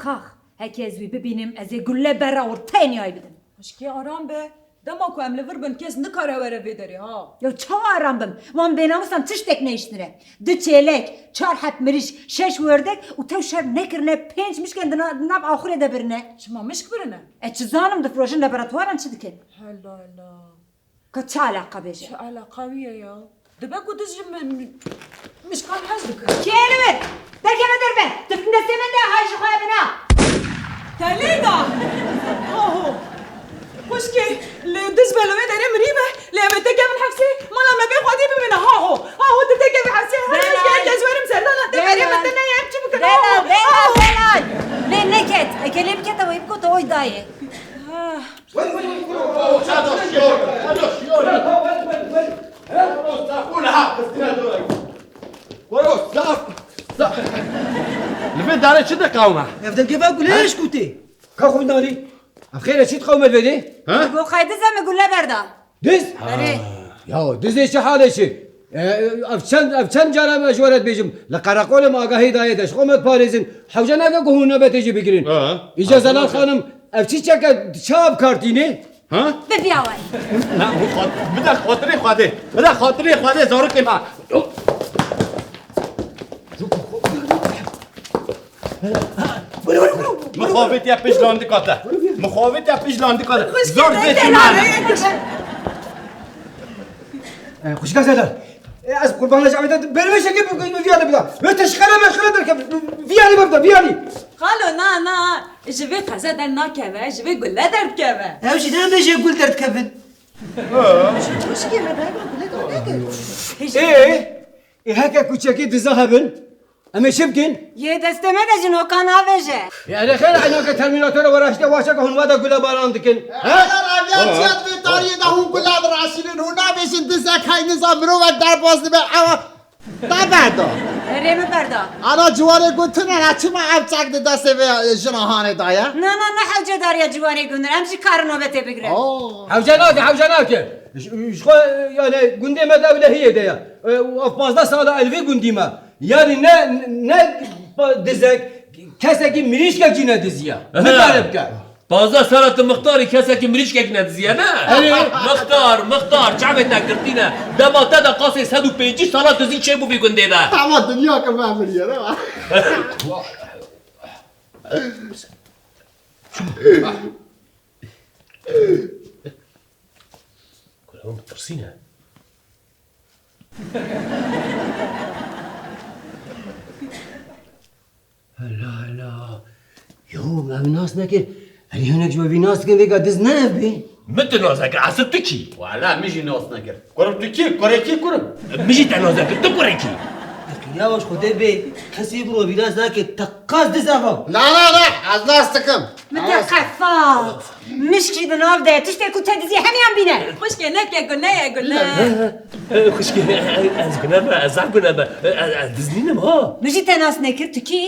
خاخ هکی از وی ببینیم از گله برا و تینیای بدم مشکی آرام به دما کو ام لور بن کس نکاره وره ویداری ها یا چه آرام بم وان بیناموسم تشتک نیشتنه دو چیلک چهار حب مریش شش وردک و تو شب نکرنه پنج مشکن ناب آخره دبرنه شما مشک برنه اچ زانم دفروشن لابراتوارن چه دکن هلا هلا که چه علاقه بیشه چه علاقه ویه یا دبکو دزجم مشکان حزدک کیلوه در که دربه دفن دسته من ده هایش خواه بنا تلیدا اوه مشکی دز بلوه داره مریبه لیمت گمن حفسی مالا مبی خودی ببینه ها هو دده گمن حفسی هر جز ورم سردانا دبری مدنه یم چی بکنه بلال نه نکت اکلی بکت و یبکو تو اوی دایه لفين داري شو دك قومه؟ يفضل كيف اقول ليش كوتي؟ كاخو ناري بخير شي تقوم الفيدي؟ ها؟ بو خایده زم گله بردا دز؟ آره يا دز ايش حاله شي؟ افشان جانا مشورت بيجم لقرقول ما قاهي دايدش قومت باريزن حوجنا قهونا بتجي بگیرین اجازه لال خانم افشي چك شاب كارتيني ها؟ ببیاوی لا مو خاطر بدك خاطري خاطري بدك خاطري خاطري زورك ما مخافت يا بيجلاندي كاتا مخافت يا بيجلاندي كاتا زور زيت خوش كاسه از قربان لش عميدة بلوش اجيب فيالي بدا ما تشخره ما شخره دركب فيالي ببدا فيالي خالو نا جوی قزه در ناکوه جوی گله در کبه اوش ده ماشي يقول درت كفن مشکی مدرک گله ايه هكا كوتشاكي تذهبن اما شبكن یه دسته مده جنو کان آوشه يعني خير عنك ترميناتور وراشته واشك هون ودا قولا بالاندكن الافيانسيات في طريق هم كلها براسلين هنا بيش انتزاك هاي نظام مروك دار باز نبع تابعدو ریم بردا انا جواري قلت انا چما ابچاك دست به جناهان دايا نه حوجه داریا جوانی گندر همچی کار نوبته بگیره حوجناك شو يعني قندي ما دولة هي ديا وفي مازدا سالا الفي قندي ما يعني نا دزك كسكي مريشكا جينا دزيا مقارب كا بازا سالت مختاری کسی که مریش که ندزیه نه مختار چعبه تکرتینه دما تا قاسی 150 سالت دزی چه بو بیگنده ده اما الدنيا كمان مليانه کلام ترسینه لا يوم ما الناس نكر هل هناك جوا في ناس كان ذيك دز نافي مت نازکر عصب تو کی ولا ميجي ناس نقر كرم تكي كوريكي كرم میجی تا نازکر تو کره کی يا واش خدي بي كسي برو في ناس ذاك تقاس دزافا لا از ناس تكم متقفا مشکی دناف ده تشتر کو تدزی همیان بینه مشکی نکه گله خوشکی از گنابه از گنابه دزنینم ها مجی تناس نکر تو کی؟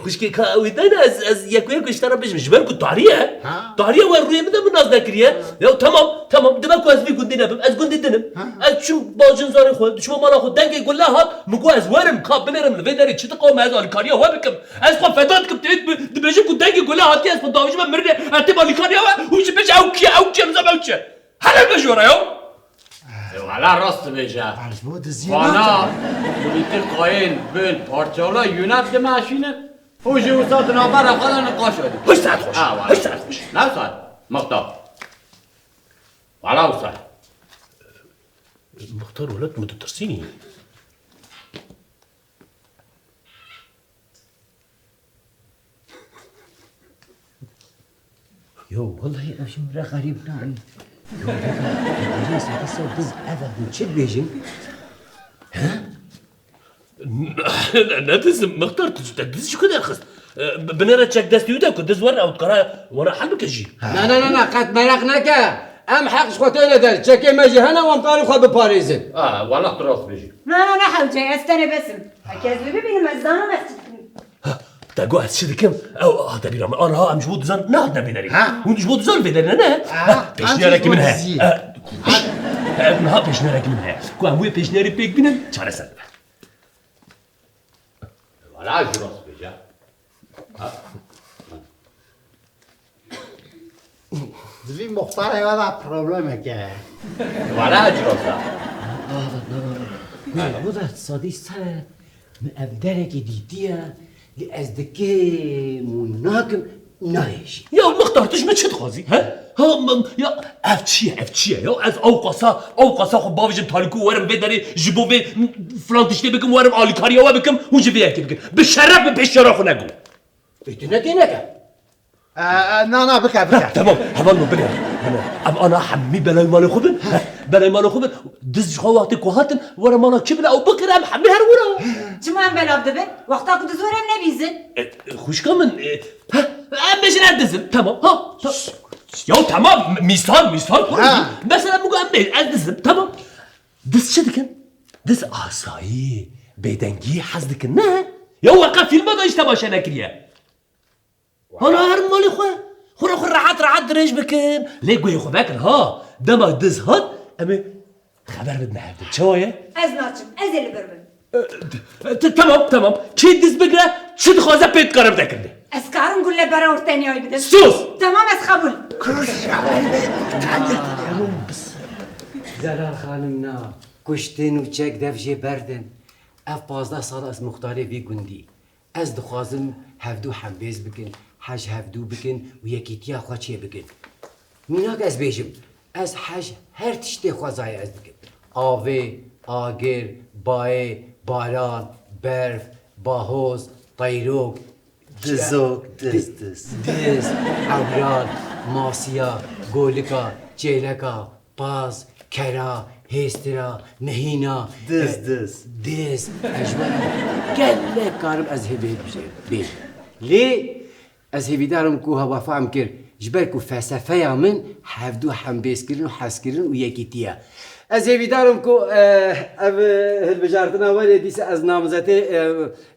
خوشکی که ویدان از یکوی کشتارا بشم جبر کو تاریه تاریه و روی مدام ناز نکریه یا تمام دم کو از بی گندی نبم از گندی دنم از چون باجن زاری خود شما مالا خود دنگ گله هات مگو از ورم کاب بنرم لویداری چه تقوم از آلکاریا و بکم از خود فدات کم تید دبیجم کو دنگ گله هات از فداویش من مرده اتیم آلکاریا و وش بيج او كي مزم اوتش هلا بجورا يو ولا راست بيجا بو دزينا وانا وليت قاين بين بارتشالا يونات ماشينه هو جو صاد نابر خلا نقاش ودي هش ساعت خوش هش ساعت خوش لا صاد مختار ولا وصل مختار ولد متترسيني يو والله أمشي مرة غريب نعم يو جلس هسه دز هذا بنشد بيجن ندز مختار تدز شو كده الخص بنرى تشك دستي ودا كنت دز ورا وتقرا ورا حلبك الجي لا قد مرقناك ام حق شخوتينا دل شكي ماجي هنا وامطار خو بباريزن ولا راست بيجي نه حوجه استنى بسم هکی از ببینم از دانم تاقو از شده کم او هذا بيرام انا ها مش بود زن نه نبيداري هون مش بود زن بيداري انا بيشني لك منها ها بيشني لك منها كو اموي بيشني بيك بينن چاره سر ولا جو راست بيجا زوی مختار هوا پروبلمه که ولا اجراسا بوده صدی سر افداره که دیدیه لی از دکی مناکم نایشی یا مختار تشمه چه تخوازی؟ ها یا اف چیه یا از اوقاسا خب باوجم تاریکو ورم بداری جبو به فلان تشتی بکم ورم آلیکاریا و بکم اونجا بیاکی بکم به شرف به پیش شراخو نگو ایتونه دینه نه بکه تمام همان رو بنیم انا حمی بلای مال خوبن بلای مال خوبن دزش خوا وقتی کوهاتن ورا مالا کی بلا او بکرم حمی هر ورا چما هم بلاف دبن وقتا که دزورم نبیزن خوشکا من ام بشین دزم تمام ها یا تمام مثال مثلا میگم ام دزم تمام دز چه دکن دز آسایی بیدنگی حز دکن نه یا واقعا فیلم داشته باشه نکریه حالا هر مالی خو راحت دريج بكن ليه قوي خو بكن ها دما دز هات اما خبر بدنا هبدا شويه از ناچم از اللي بربن تمام كي دز بقرا شد خوازه بيت قرب تكني از کارم گله برای ارتنی های بدم سوس تمام از قبول زلال خانم نا کشتن و چک دفجه بردن اف 15 سال از مختاری وی گندی از دخوازم هفدو حنبیز بکن حج هفدو بکن و یکیتیا خواه چه بکن میناک از بیشم از حج هر تشتی خوازای از بکن آوه آگر بای باران برف باهوز طیروک دزوک دز عوران ماسیا گولکا چیلکا پاس کرا هسترا مهینا دز اجمالا گله کارم از هبه بشه لی از هبه دارم که هوا فهم کر جبر که فلسفه یا من هفدو هم بیس کرن و حس کرن و یکی تیا از هبه دارم که هل بجارتنا ولی دیس از نامزت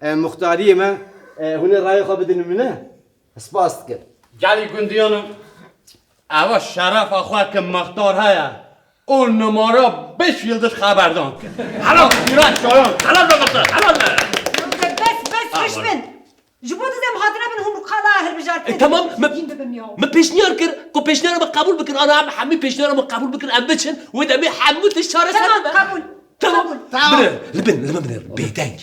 مختاری من هونه رای خواه بدن منه اسپاست کرد گلی گندیانم اوا شرف اخواه که مختار هیا اون نمارا بش یلدش خبردان کرد حالا ایران شایان حلال بقطع حلال بس خشبن جبوت زم خاطرنا من هم قلا هل بجارت تمام ما ما پیشنیار کر کو پیشنیار ما قبول بکن انا هم حمی پیشنیار ما قبول بکن ام بچن و دمی حموت اشاره تمام قبول تمام لبن بیدنگ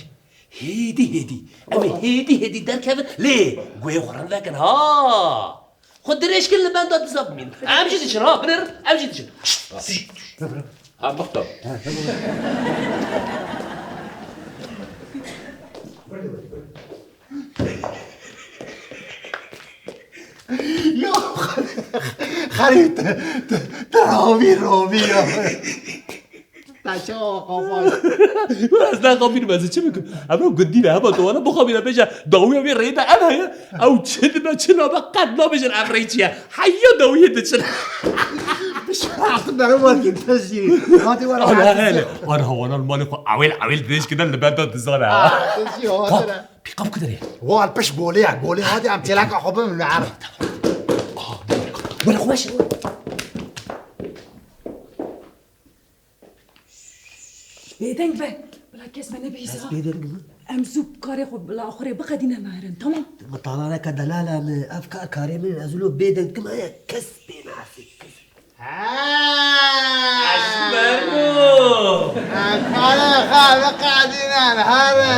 هیدی اما هیدی در کفن ليه قوي وران ذاكن ها خد دريش كل لبان داد زاب مين امشي تشن ها بنر امشي تشن ها مختار یا خرید رومی تاچه آقا از نه خابیر مزه چه میکن اما گندینه اما تو انا بخابیر بجا داوی می ریدا اما او چدنا چنا بقد لا بجن افریچیا حیا داوی دچن مش عارف ده هو كده هاتي ورا انا هو انا المالك عويل ديش كده اللي بدأ تزارع تجي هو ترى بيقام كده ليه هو البش بولي هاتي عم تلاقي حبه من العرب ولا خواش بیدنگ به بلا کس من نبیزا ام زوب کاری خود بلا آخره بقدینه مهرن تمام مطالعة كدلالة من أفكار كريمة أزولو بيدن كما هي كسب معفي اشمرو انا قاعدين هذا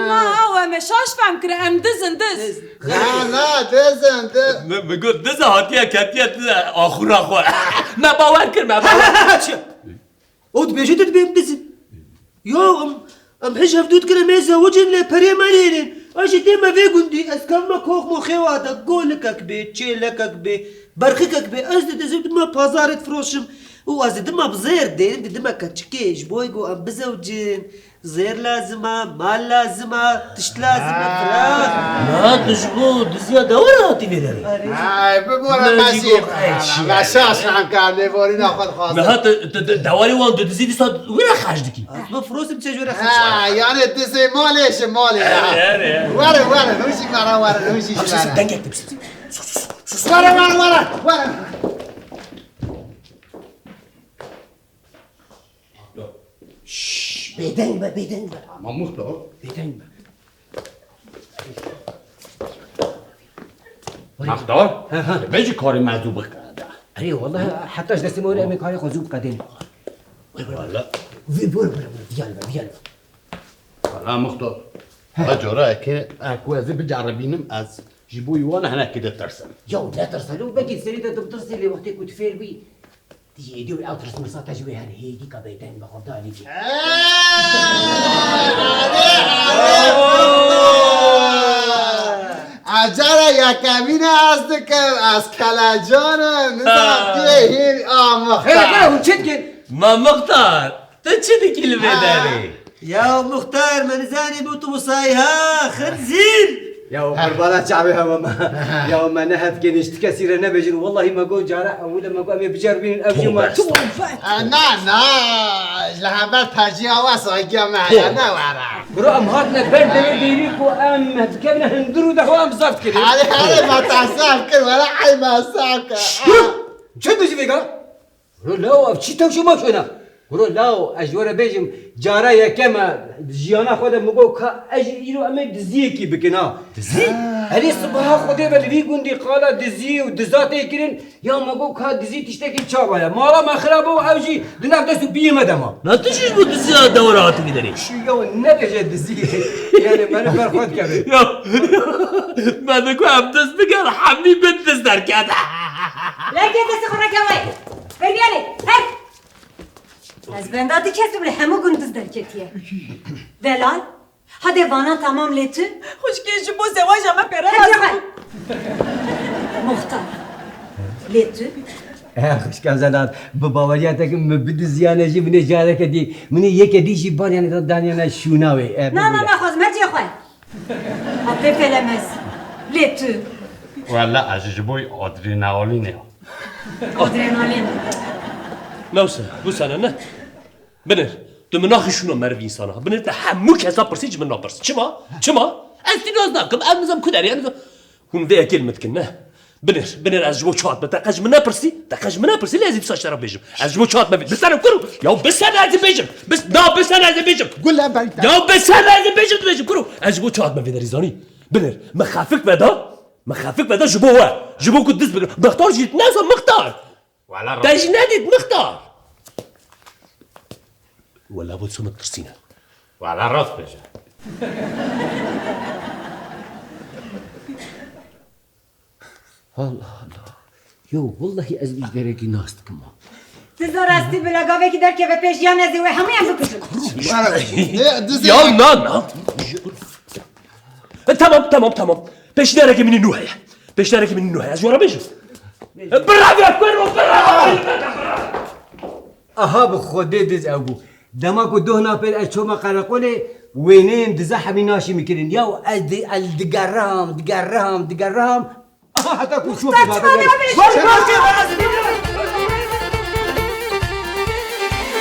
ما هو مشاش فهم كره ام دز لا دزن بقول دزا هاتيا كاتيا اخر اخو ما باور كر ما باور أود بيجي تدبيم دزن يو أم حج هفدود كلا ميزة وجن لبري مالين أجي ديما في قندي أسكما كوخ مخيواتا قولكك بي تشيلكك بي برخكك بي أجد دزم دما بازارت فروشم وأزد دما بزير دين دما كتشكيش بويقو أم بزوجين زير لازمة مال لازمة تشت لازمة فراغ ما تشبو دزيا دورة تبيري هاي بقول ما شاش عن كامل بوري ناخذ خاص نهات دواري وان تزيد صاد وين خاجدكي مفروس بتجورة يعني تسي مالي ورا نمشي مرة ورا نمشي شمال دنجك تبس ورا بيدن بقى ما مختار بيدن بقى مختار بيجي كاري مذوب کرده ای والله حتىش دستی موری امی کاری خوزوب کدین والله برو دیال والله مختار اجوره که اكو از بجربينم از جيبو يوانا هناك كده ترسم یو لا ترسلو بکی سری تا ترسی لی وقتی کود فیر بی دیگه دیو او ترس مرسا تجوی هن هیدی که بیتن بخورده علی جی عجره یا کمینه هست که از کلجانه نزد هیر آمخته اون چید کن ما مختار تو چه کلمه داری؟ يا مختار من زاني بوتو مصايها خنزير يا قربانات شعبي يا ما نهت كنشت كثير نبجن والله ما قول جارح ولا ما قول بجربين ابجي ما نه لحبت ترجیح واسه معي انا ورا برو ام هاتنا برد ديريك وام كنا هندرو دهوام زفت كده هذه ما تحسب كده ولا حي ما ساكا شو تجي فيك برو لا ابشي توشي ما شنا برو لا اجوره بيجم جارا يا كما جيانا خود مگو كا اجي يرو امي دزيكي بكنا دزي هلي صباح خود بلي گوندي قالا دزي ودزاتي كرين يا مگو كا دزي تشتكي چابايا مالا ما خرابو اوجي دناك دستو بيمدما نه تو چیش بود زیاد دورات میداری؟ شو يو نبجه دزي يعني ما فرخود كبي یا من بگو هم دست بگر حمی بند دست در کرد لا كده سخرة كواي رجالي هاي از بنداتي كسب لي همو قندز دركتيه دلال هذا وانا تمام ليتو خوشکی جبو زواج اما پیره هاي مختار ليتو خوش كان زادات بباورياتك مبد زيانه جي من جارك دي من يك دي شي بان يعني دانينا شوناوي لا خذ ما تجي خوي ابي فلمس ليتو والله از جيبوي ادرينالين ادرينالين نوسه بو سنه نه بنر تو مناخی شونو مروی انسانه بنر تا همو کسا پرسیج من نپرس چما از تی ناز نکم امزم کدری امزم هون ویا کلمت کنه بنر از جبو چات بتا قج من نپرسی لازم ساش طرف بیجم از جبو چات مبید بسنم کرو یا بسن از بیجم بسن از بیجم قول له بريد یا بسن از بیجم کرو از جبو چات مبید ریزانی بنر مخافک بدا جبو کد دست بگم مختار جیت نازم مختار والله دايش ناديت مختار ولا بود سمك ترسينا والله راست بشه الله يو والله ازبيج دريكي ناست كما تزار استی بلا گاوه که در که به پیش یا نزی و همه هم بکشن يا نانا تمام پیش درك من النهاية از ورا بيجي برافو اها بخودي دز ابو دماغو دهنا بين اشوما قرقولي وينين دزحمي ناشي مكرين ياو الدقرام اها حتى كو شوف